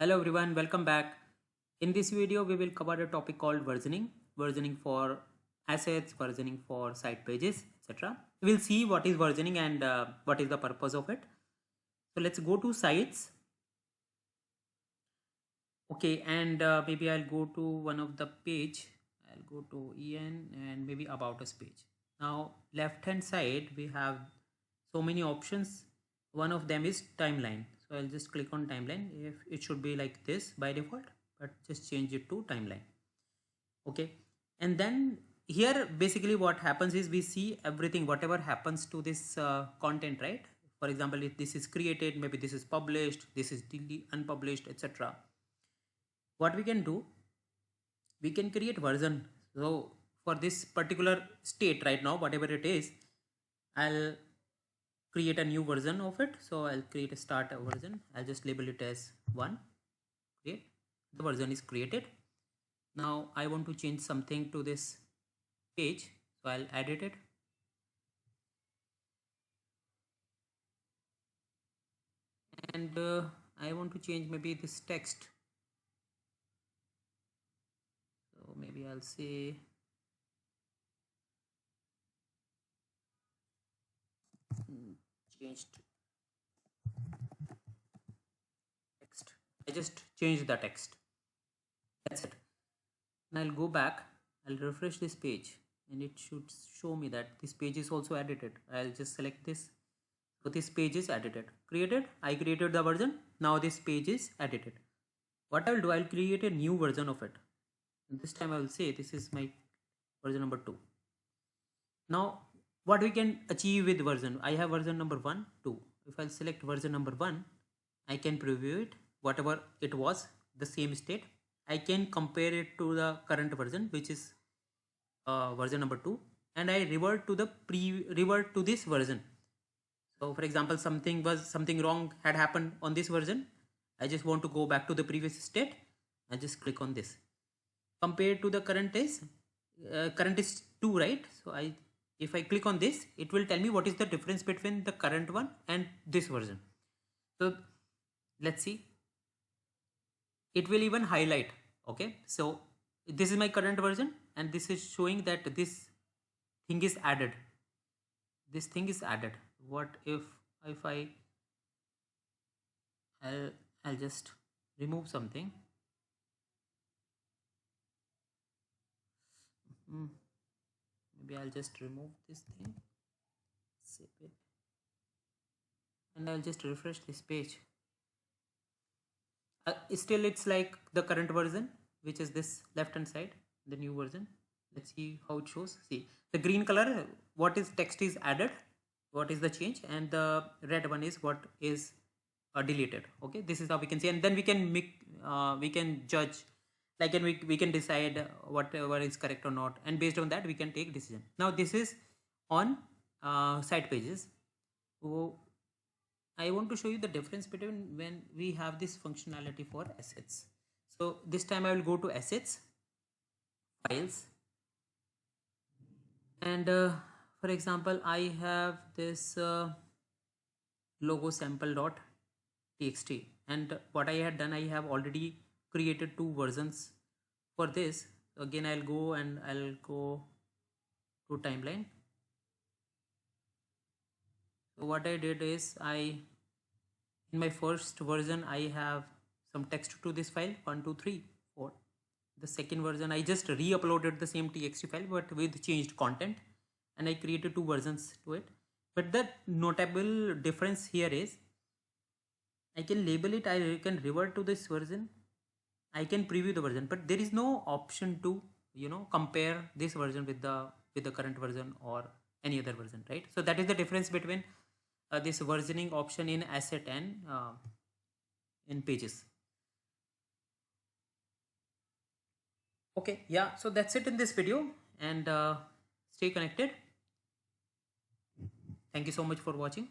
Hello everyone, welcome back. In this video, we will cover a topic called versioning for assets, versioning for site pages, etc. We'll see what is versioning and what is the purpose of it. So let's go to sites. Okay, and maybe I'll go to one of the page. I'll go to EN and maybe about us page. Now, left hand side, we have so many options. One of them is timeline. So I'll just click on timeline. If it should be like this by default, but just change it to timeline. Okay, and then here basically what happens is we see everything, whatever happens to this content, right? For example, if this is created, maybe this is published, this is unpublished, etc. What we can do, we can create version. So for this particular state right now, whatever it is, I'll create a new version of it. So I'll create a start version. I'll just label it as 1. Create. The version is created. Now I want to change something to this page. So I'll edit it. And I want to change maybe this text. So maybe I'll say changed text. I just changed the text. That's it. And I'll go back. I'll refresh this page and it should show me that this page is also edited. I'll just select this. So this page is edited. Created. I created the version. Now this page is edited. What I'll do, I'll create a new version of it. And this time I will say this is my version number 2. Now what we can achieve with version, I have version number 1, 2. If I'll select version number 1, I can preview it, whatever it was, the same state. I can compare it to the current version, which is version number 2, and I revert to this version. So for example, something wrong had happened on this version. I just want to go back to the previous state. I just click on this. Compared to the current is 2, right? So if I click on this, it will tell me what is the difference between the current one and this version. So let's see. It will even highlight. Okay, so this is my current version and this is showing that this thing is added. This thing is added. What if I'll just remove something. Maybe I'll just remove this thing, save it, and I'll just refresh this page. Still it's like the current version, which is this left hand side, the new version. Let's see how it shows. See the green color, what is text is added, what is the change, and the red one is what is deleted. Okay, this is how we can see, and then we can judge, like, and we can decide whatever is correct or not, and based on that we can take decision. Now this is on site pages. So I want to show you the difference between when we have this functionality for assets. So this time I will go to assets, files, and for example I have this logo sample.txt, and what I had done, I have already created 2 versions for this. So again I'll go and I'll go to timeline. So what I did is in my first version I have some text to this file 1 2 3 4. The second version I just re-uploaded the same txt file but with changed content, and I created 2 versions to it. But the notable difference here is I can label it, I can revert to this version, I can preview the version, but there is no option to compare this version with the current version or any other version, right? So that is the difference between this versioning option in asset and in pages. Okay, yeah, so that's it in this video, and stay connected. Thank you so much for watching.